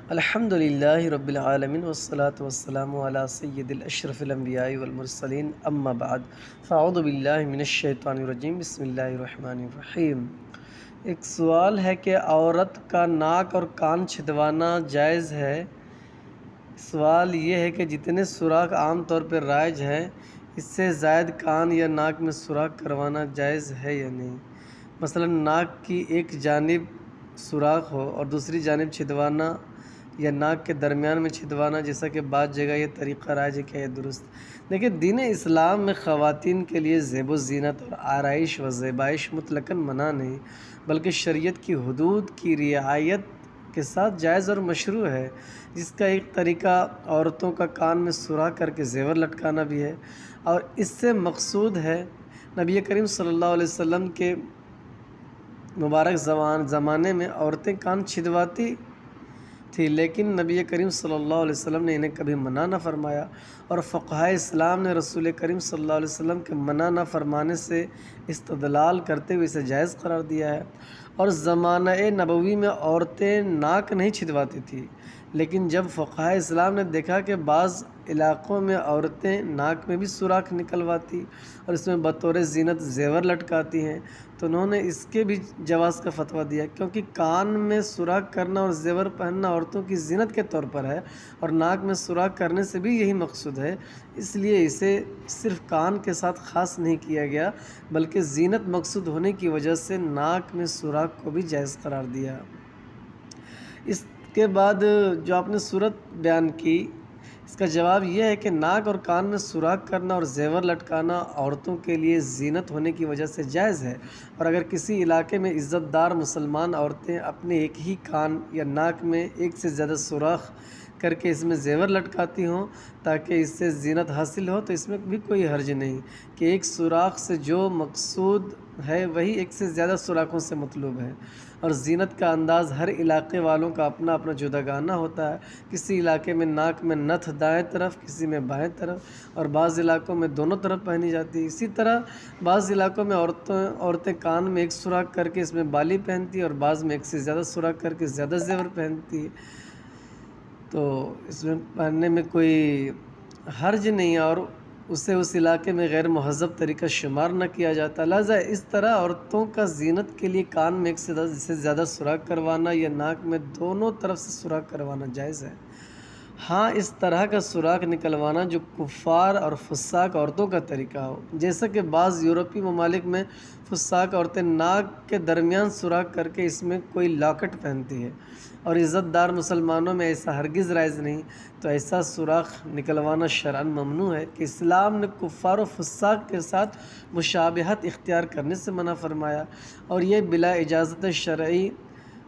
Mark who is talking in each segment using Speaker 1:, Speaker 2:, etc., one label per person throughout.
Speaker 1: الحمد للہ رب العالمین والصلاة والسلام علی سید الاشرف الانبیاء والمرسلین اما بعد فاعوذ باللہ من الشیطان الرجیم بسم اللہ الرحمن الرحیم۔ ایک سوال ہے کہ عورت کا ناک اور کان چھدوانا جائز ہے؟ سوال یہ ہے کہ جتنے سوراخ عام طور پر رائج ہیں اس سے زائد کان یا ناک میں سوراخ کروانا جائز ہے یا نہیں۔ مثلا ناک کی ایک جانب سوراخ ہو اور دوسری جانب چھدوانا یا ناک کے درمیان میں چھدوانا، جیسا کہ بعض جگہ یہ طریقہ رائج ہے، کیا یہ درست؟ دیکھیں، دین اسلام میں خواتین کے لیے زیب و زینت اور آرائش و زیبائش مطلقاً منع نہیں، بلکہ شریعت کی حدود کی رعایت کے ساتھ جائز اور مشروع ہے، جس کا ایک طریقہ عورتوں کا کان میں سوراخ کر کے زیور لٹکانا بھی ہے، اور اس سے مقصود ہے نبی کریم صلی اللہ علیہ وسلم کے مبارک زمانے میں عورتیں کان چھدواتی تھی، لیکن نبی کریم صلی اللہ علیہ وسلم نے انہیں کبھی منع نہ فرمایا، اور فقہائے اسلام نے رسول کریم صلی اللہ علیہ وسلم کے منع نہ فرمانے سے استدلال کرتے ہوئے اسے جائز قرار دیا ہے۔ اور زمانہ نبوی میں عورتیں ناک نہیں چھدواتی تھیں، لیکن جب فقہائے اسلام نے دیکھا کہ بعض علاقوں میں عورتیں ناک میں بھی سوراخ نکلواتی اور اس میں بطور زینت زیور لٹکاتی ہیں، تو انہوں نے اس کے بھی جواز کا فتویٰ دیا، کیونکہ کان میں سوراخ کرنا اور زیور پہننا عورتوں کی زینت کے طور پر ہے، اور ناک میں سوراخ کرنے سے بھی یہی مقصود ہے، اس لیے اسے صرف کان کے ساتھ خاص نہیں کیا گیا، بلکہ زینت مقصود ہونے کی وجہ سے ناک میں سوراخ کو بھی جائز قرار دیا۔ اس کے بعد جو آپ نے صورت بیان کی، اس کا جواب یہ ہے کہ ناک اور کان میں سوراخ کرنا اور زیور لٹکانا عورتوں کے لیے زینت ہونے کی وجہ سے جائز ہے، اور اگر کسی علاقے میں عزت دار مسلمان عورتیں اپنے ایک ہی کان یا ناک میں ایک سے زیادہ سوراخ کر کے اس میں زیور لٹکاتی ہوں تاکہ اس سے زینت حاصل ہو، تو اس میں بھی کوئی حرج نہیں کہ ایک سوراخ سے جو مقصود ہے وہی ایک سے زیادہ سوراخوں سے مطلوب ہے۔ اور زینت کا انداز ہر علاقے والوں کا اپنا اپنا جداگانہ ہوتا ہے، کسی علاقے میں ناک میں نتھ دائیں طرف، کسی میں بائیں طرف، اور بعض علاقوں میں دونوں طرف پہنی جاتی ہے۔ اسی طرح بعض علاقوں میں عورتیں کان میں ایک سوراخ کر کے اس میں بالی پہنتی ہیں، اور بعض میں ایک سے زیادہ سوراخ کر کے زیادہ زیور پہنتی ہے، تو اس میں پہننے میں کوئی حرج نہیں ہے، اور اسے اس علاقے میں غیر مہذب طریقہ شمار نہ کیا جاتا۔ لہٰذا اس طرح عورتوں کا زینت کے لیے کان میں ایک سے زیادہ سوراخ کروانا یا ناک میں دونوں طرف سے سوراخ کروانا جائز ہے۔ ہاں، اس طرح کا سوراخ نکلوانا جو کفار اور فساق عورتوں کا طریقہ ہو، جیسا کہ بعض یورپی ممالک میں فساق عورتیں ناک کے درمیان سوراخ کر کے اس میں کوئی لاکٹ پہنتی ہے، اور عزت دار مسلمانوں میں ایسا ہرگز رائج نہیں، تو ایسا سوراخ نکلوانا شرعاً ممنوع ہے کہ اسلام نے کفار و فساق کے ساتھ مشابہت اختیار کرنے سے منع فرمایا، اور یہ بلا اجازت شرعی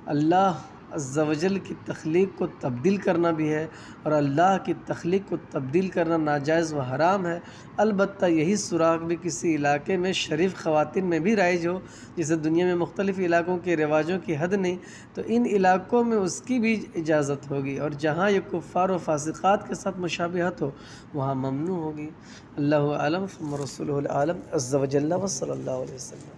Speaker 1: اللہ عز و جل کی تخلیق کو تبدیل کرنا بھی ہے، اور اللہ کی تخلیق کو تبدیل کرنا ناجائز و حرام ہے۔ البتہ یہی سوراخ بھی کسی علاقے میں شریف خواتین میں بھی رائج ہو، جیسے دنیا میں مختلف علاقوں کے رواجوں کی حد نہیں، تو ان علاقوں میں اس کی بھی اجازت ہوگی، اور جہاں یہ کفار و فاسقات کے ساتھ مشابہت ہو وہاں ممنوع ہوگی۔ اللہ اعلم ثم رسولہ العالم عز و جل و صلی اللہ علیہ وسلم۔